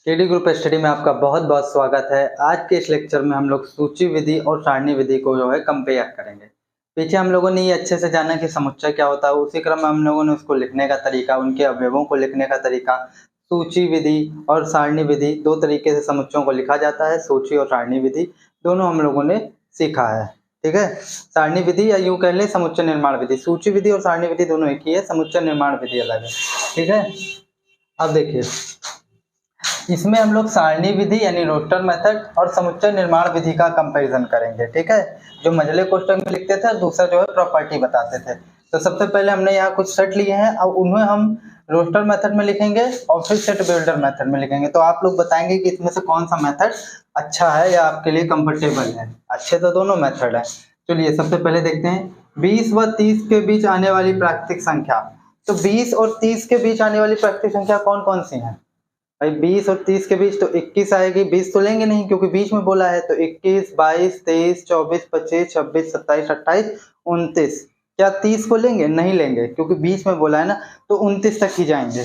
KD group study में आपका बहुत बहुत स्वागत है। आज के इस लेक्चर में हम लोग सूची विधि और सारणी विधि को जो है कंपेयर करेंगे। पीछे हम लोगों ने ये अच्छे से जाना कि समुच्चय क्या होता है, उसी क्रम में हम लोगों ने उसको लिखने का तरीका, उनके अवयवों को लिखने का तरीका, सूची विधि और सारणी विधि दो तरीके से समुच्चयों को लिखा जाता है। सूची और सारणी विधि दोनों हम लोगों ने सीखा है। ठीक है, सारणी विधि या यूं कह लें समुच्चय निर्माण विधि। सूची विधि और सारणी विधि दोनों एक ही है, समुच्चय निर्माण विधि अलग है। ठीक है, अब देखिए इसमें हम लोग सारणी विधि यानी रोस्टर मेथड और समुच्चय निर्माण विधि का कंपैरिजन करेंगे। ठीक है, जो मझले कोष्ठक में लिखते थे और दूसरा जो है प्रॉपर्टी बताते थे। तो सबसे पहले हमने यहाँ कुछ सेट लिए हैं, अब उन्हें हम रोस्टर मेथड में लिखेंगे और फिर सेट बिल्डर मेथड में लिखेंगे। तो आप लोग बताएंगे कि इसमें से कौन सा मेथड अच्छा है या आपके लिए कंफर्टेबल है। अच्छे तो दोनों मेथड है। चलिए सबसे पहले देखते हैं 20 व 30 के बीच आने वाली प्राकृतिक संख्या। तो 20 और 30 के बीच आने वाली प्राकृतिक संख्या कौन कौन सी है भाई? 20 और 30 के बीच तो 21 आएगी। 20 तो लेंगे नहीं क्योंकि बीच में बोला है, तो 21, 22, 23, 24, 25, 26, 27, 28, 29। क्या 30 को लेंगे? नहीं लेंगे क्योंकि बीच में बोला है ना, तो 29 तक ही जाएंगे।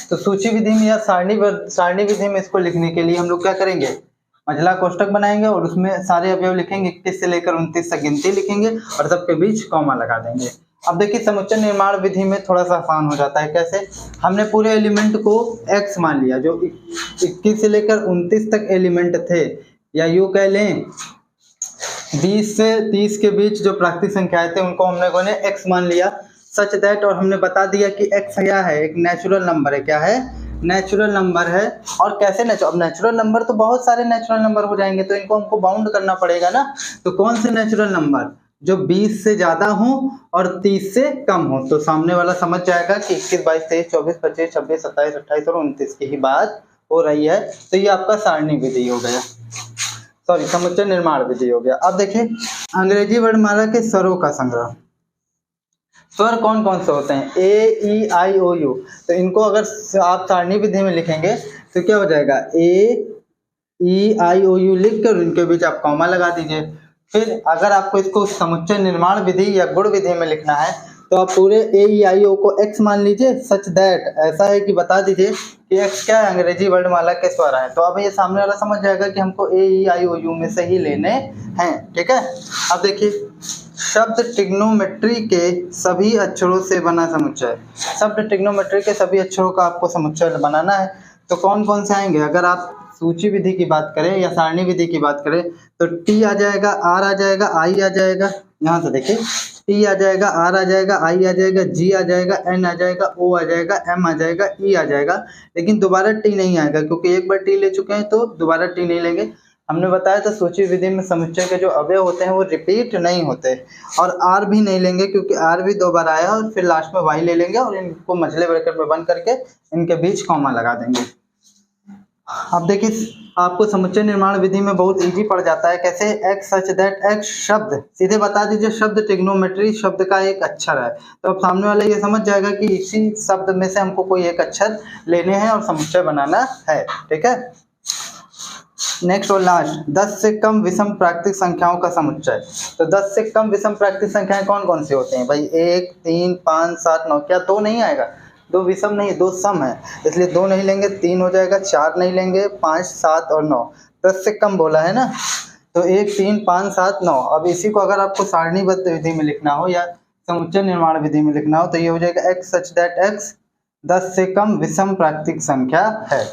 तो सूची विधि में या सारणी विधि में इसको लिखने के लिए हम लोग क्या करेंगे, मझला कोष्ठक बनाएंगे और उसमें सारे अवयव लिखेंगे, 21 से लेकर 29 तक गिनती लिखेंगे और सबके बीच कॉमा लगा देंगे। अब देखिए समुच्चय निर्माण विधि में थोड़ा सा आसान हो जाता है। कैसे? हमने पूरे एलिमेंट को x मान लिया, जो 21 से लेकर 29 तक एलिमेंट थे, या यूं कह लें 20 से 30 के बीच जो प्राकृतिक संख्याएं थे उनको हमने x मान लिया, सच दैट, और हमने बता दिया कि x क्या है, एक नेचुरल नंबर है। क्या है? नेचुरल नंबर है। और कैसे अब नेचुरल नंबर तो बहुत सारे नेचुरल नंबर हो जाएंगे, तो इनको हमको बाउंड करना पड़ेगा ना। तो कौन से नेचुरल नंबर? जो 20 से ज्यादा हो और 30 से कम हो। तो सामने वाला समझ जाएगा कि 21, 22, 23, 24, 25, 26, 27, 28 और 29 की ही बात हो रही है। तो ये आपका सारणी विधि हो गया, सॉरी समुच्चय निर्माण विधि हो गया। अब देखिए अंग्रेजी वर्णमाला के स्वरों का संग्रह। स्वर कौन कौन से होते हैं? ए, ई, आई, ओ, यू। तो इनको अगर आप सारणी विधि में लिखेंगे तो क्या हो जाएगा, ए, ई, आई, ओ, यू लिख कर उनके बीच आप कॉमा लगा दीजिए। फिर अगर आपको इसको समुच्चय निर्माण विधि या गुण विधि में लिखना है तो आप पूरे ए, ई, आई, ओ को x मान लीजिए, सच दैट ऐसा है कि बता दीजिए कि x क्या है, अंग्रेजी वर्णमाला के स्वर है। तो अब ये सामने वाला समझ जाएगा कि हमको ए, ई, आई, ओ, यू में से ही लेने हैं। ठीक है, अब देखिए शब्द ट्रिग्नोमेट्री के सभी अक्षरों से बना समुच्चय। शब्द ट्रिग्नोमेट्री के सभी अक्षरों का आपको समुच्चय बनाना है। तो कौन कौन से आएंगे? अगर आप सूची विधि की बात करें या सारणी विधि की बात करें तो टी आ जाएगा, आर आ जाएगा, आई आ जाएगा। यहाँ से देखिए टी आ जाएगा, आर आ जाएगा, आई आ जाएगा, जी आ जाएगा, एन आ जाएगा, ओ आ जाएगा, एम आ जाएगा, ई आ जाएगा। लेकिन दोबारा टी नहीं आएगा क्योंकि एक बार टी ले चुके हैं, तो दोबारा टी नहीं लेंगे। हमने बताया था सूची विधि में समुच्चय के जो अवयव होते हैं वो रिपीट नहीं होते। और आर भी नहीं लेंगे क्योंकि आर भी दो बार आया, और फिर लास्ट में वाई ले लेंगे और इनको मझले ब्रैकेट में बंद करके इनके बीच कॉमा लगा देंगे। अब देखिए आपको समुच्चय निर्माण विधि में बहुत इजी पड़ जाता है। कैसे? x सच दैट x शब्द, सीधे बता दीजिए शब्द ट्रिग्नोमेट्री शब्द का एक अक्षर है। तो अब सामने वाला ये समझ जाएगा कि इसी शब्द में से हमको कोई एक अक्षर लेने हैं और समुच्चय बनाना है। ठीक है, नेक्स्ट और लास्ट 10 से कम विषम प्राकृतिक संख्याओं का समुच्चय। तो 10 से कम विषम प्राकृतिक संख्याएं कौन कौन सी होती हैं भाई? 1, 3, 5, 7, 9। क्या 2 नहीं आएगा? 2 विषम नहीं, 2 सम है, इसलिए 2 नहीं लेंगे, 3 हो जाएगा, 4 नहीं लेंगे, 5, 7 और 9। 10 से कम बोला है ना, तो 1, 3, 5, 7, 9। अब इसी को अगर आपको सारणीबद्ध विधि में लिखना हो या समुच्चय निर्माण विधि में लिखना हो तो ये हो जाएगा x सच दैट x 10 से कम विषम प्राकृतिक संख्या है।